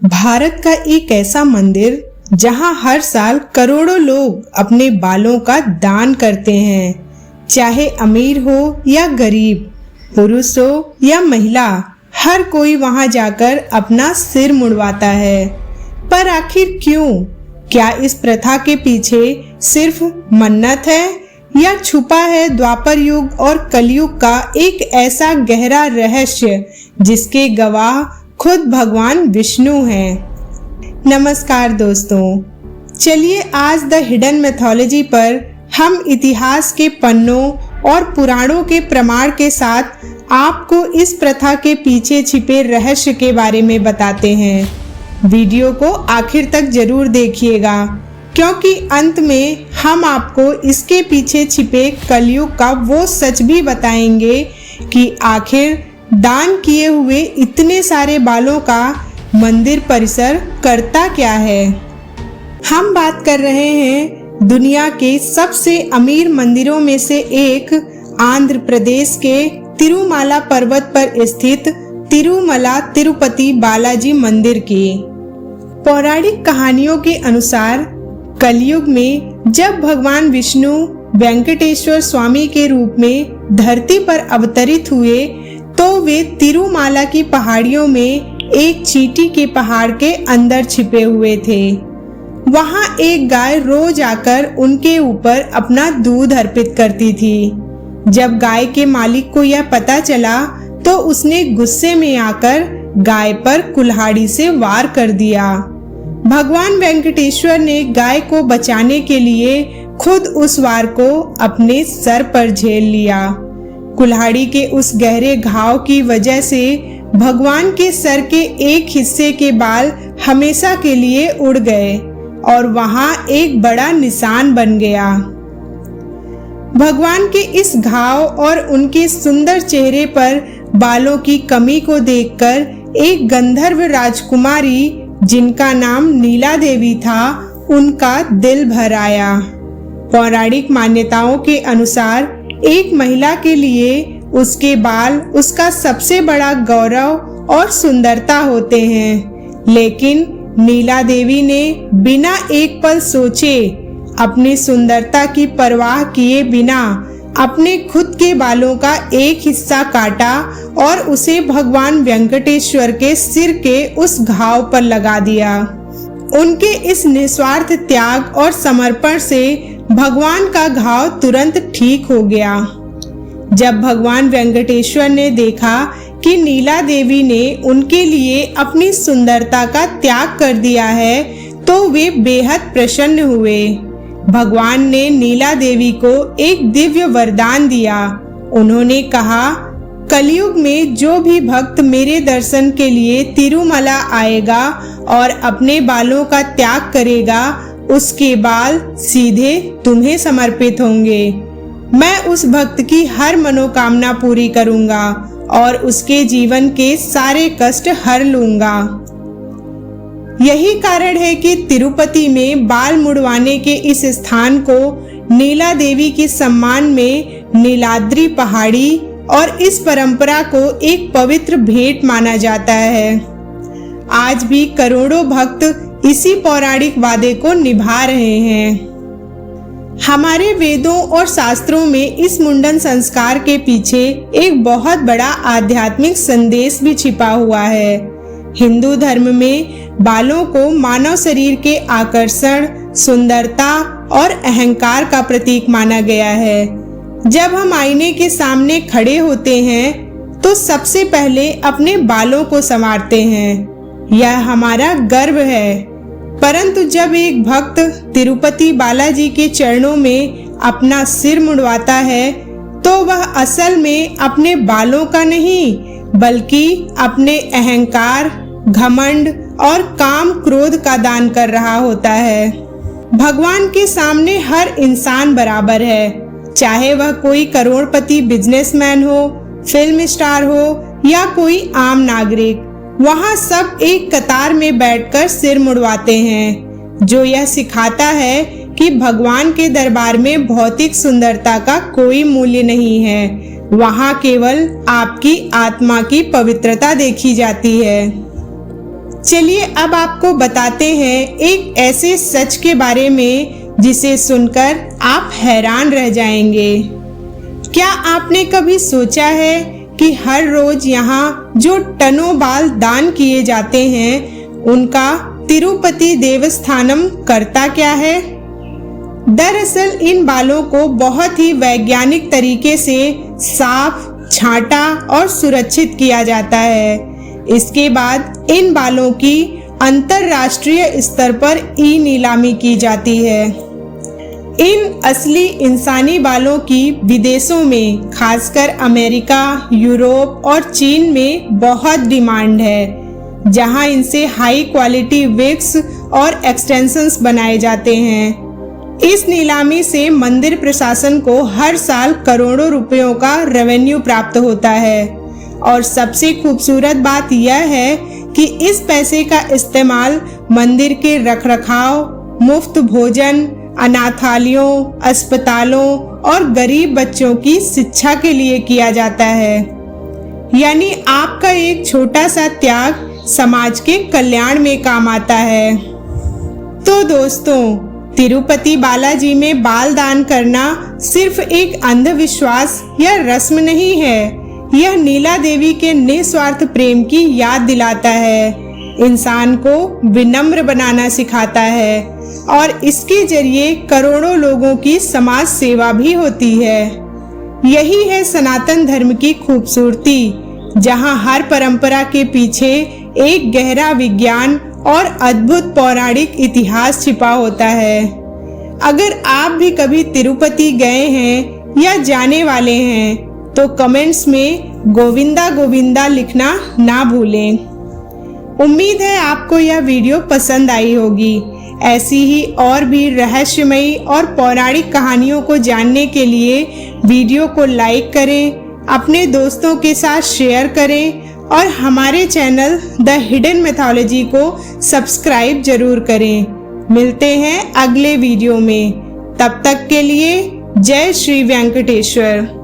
भारत का एक ऐसा मंदिर जहां हर साल करोड़ों लोग अपने बालों का दान करते हैं, चाहे अमीर हो या गरीब, पुरुष हो या महिला, हर कोई वहां जाकर अपना सिर मुड़वाता है। पर आखिर क्यों? क्या इस प्रथा के पीछे सिर्फ मन्नत है या छुपा है द्वापर युग और कलयुग का एक ऐसा गहरा रहस्य जिसके गवाह खुद भगवान विष्णु हैं? नमस्कार दोस्तों, चलिए आज द हिडन मैथोलॉजी पर हम इतिहास के पन्नों और पुराणों के प्रमाण के साथ आपको इस प्रथा के पीछे छिपे रहस्य के बारे में बताते हैं। वीडियो को आखिर तक जरूर देखिएगा, क्योंकि अंत में हम आपको इसके पीछे छिपे कलयुग का वो सच भी बताएंगे कि आखिर दान किए हुए इतने सारे बालों का मंदिर परिसर करता क्या है। हम बात कर रहे हैं दुनिया के सबसे अमीर मंदिरों में से एक आंध्र प्रदेश के तिरुमाला पर्वत पर स्थित तिरुमला तिरुपति बालाजी मंदिर की। पौराणिक कहानियों के अनुसार कलयुग में जब भगवान विष्णु वेंकटेश्वर स्वामी के रूप में धरती पर अवतरित हुए तो वे तिरुमाला की पहाड़ियों में एक चींटी के पहाड़ के अंदर छिपे हुए थे। वहां एक गाय रोज आकर उनके ऊपर अपना दूध अर्पित करती थी। जब गाय के मालिक को यह पता चला तो उसने गुस्से में आकर गाय पर कुल्हाड़ी से वार कर दिया। भगवान वेंकटेश्वर ने गाय को बचाने के लिए खुद उस वार को अपने सर पर झेल लिया। कुल्हाड़ी के उस गहरे घाव की वजह से भगवान के सर के एक हिस्से के बाल हमेशा के लिए उड़ गए और वहां एक बड़ा निशान बन गया। भगवान के इस घाव और उनके सुंदर चेहरे पर बालों की कमी को देखकर एक गंधर्व राजकुमारी, जिनका नाम नीला देवी था, उनका दिल भर आया। पौराणिक मान्यताओं के अनुसार एक महिला के लिए उसके बाल उसका सबसे बड़ा गौरव और सुंदरता होते हैं, लेकिन नीला देवी ने बिना एक पल सोचे, अपनी सुंदरता की परवाह किए बिना अपने खुद के बालों का एक हिस्सा काटा और उसे भगवान वेंकटेश्वर के सिर के उस घाव पर लगा दिया। उनके इस निस्वार्थ त्याग और समर्पण से भगवान का घाव तुरंत ठीक हो गया। जब भगवान वेंकटेश्वर ने देखा कि नीला देवी ने उनके लिए अपनी सुंदरता का त्याग कर दिया है तो वे बेहद प्रसन्न हुए। भगवान ने नीला देवी को एक दिव्य वरदान दिया। उन्होंने कहा, कलयुग में जो भी भक्त मेरे दर्शन के लिए तिरुमला आएगा और अपने बालों का त्याग करेगा, उसके बाल सीधे तुम्हें समर्पित होंगे। मैं उस भक्त की हर मनोकामना पूरी करूंगा और उसके जीवन के सारे कष्ट हर लूंगा। यही कारण है कि तिरुपति में बाल मुड़वाने के इस स्थान को नीला देवी के सम्मान में नीलाद्री पहाड़ी और इस परंपरा को एक पवित्र भेंट माना जाता है। आज भी करोड़ों भक्त इसी पौराणिक वादे को निभा रहे हैं। हमारे वेदों और शास्त्रों में इस मुंडन संस्कार के पीछे एक बहुत बड़ा आध्यात्मिक संदेश भी छिपा हुआ है। हिंदू धर्म में बालों को मानव शरीर के आकर्षण, सुंदरता और अहंकार का प्रतीक माना गया है। जब हम आईने के सामने खड़े होते हैं तो सबसे पहले अपने बालों को संवारते हैं। यह हमारा गर्व है। परंतु जब एक भक्त तिरुपति बालाजी के चरणों में अपना सिर मुड़वाता है तो वह असल में अपने बालों का नहीं, बल्कि अपने अहंकार, घमंड और काम क्रोध का दान कर रहा होता है। भगवान के सामने हर इंसान बराबर है, चाहे वह कोई करोड़पति बिजनेसमैन हो, फिल्म स्टार हो या कोई आम नागरिक। वहाँ सब एक कतार में बैठकर सिर मुड़वाते हैं, जो यह सिखाता है कि भगवान के दरबार में भौतिक सुंदरता का कोई मूल्य नहीं है। वहाँ केवल आपकी आत्मा की पवित्रता देखी जाती है। चलिए अब आपको बताते हैं एक ऐसे सच के बारे में जिसे सुनकर आप हैरान रह जाएंगे। क्या आपने कभी सोचा है कि हर रोज यहाँ जो टनों बाल दान किए जाते हैं उनका तिरुपति देवस्थानम करता क्या है? दरअसल इन बालों को बहुत ही वैज्ञानिक तरीके से साफ, छांटा और सुरक्षित किया जाता है। इसके बाद इन बालों की अंतरराष्ट्रीय स्तर पर ई नीलामी की जाती है। इन असली इंसानी बालों की विदेशों में, खासकर अमेरिका, यूरोप और चीन में बहुत डिमांड है, जहां इनसे हाई क्वालिटी विग्स और एक्सटेंशंस बनाए जाते हैं। इस नीलामी से मंदिर प्रशासन को हर साल करोड़ों रुपयों का रेवेन्यू प्राप्त होता है और सबसे खूबसूरत बात यह है कि इस पैसे का इस्तेमाल मंदिर के रखरखाव, मुफ्त भोजन, अनाथालयों, अस्पतालों और गरीब बच्चों की शिक्षा के लिए किया जाता है। यानी आपका एक छोटा सा त्याग समाज के कल्याण में काम आता है। तो दोस्तों, तिरुपति बालाजी में बाल दान करना सिर्फ एक अंधविश्वास या रस्म नहीं है, यह नीला देवी के निस्वार्थ प्रेम की याद दिलाता है, इंसान को विनम्र बनाना सिखाता है और इसके जरिए करोड़ों लोगों की समाज सेवा भी होती है। यही है सनातन धर्म की खूबसूरती, जहां हर परंपरा के पीछे एक गहरा विज्ञान और अद्भुत पौराणिक इतिहास छिपा होता है। अगर आप भी कभी तिरुपति गए हैं या जाने वाले हैं तो कमेंट्स में गोविंदा गोविंदा लिखना ना भूलें। उम्मीद है आपको यह वीडियो पसंद आई होगी। ऐसी ही और भी रहस्यमयी और पौराणिक कहानियों को जानने के लिए वीडियो को लाइक करें, अपने दोस्तों के साथ शेयर करें और हमारे चैनल द हिडन मैथोलॉजी को सब्सक्राइब जरूर करें। मिलते हैं अगले वीडियो में, तब तक के लिए जय श्री वेंकटेश्वर।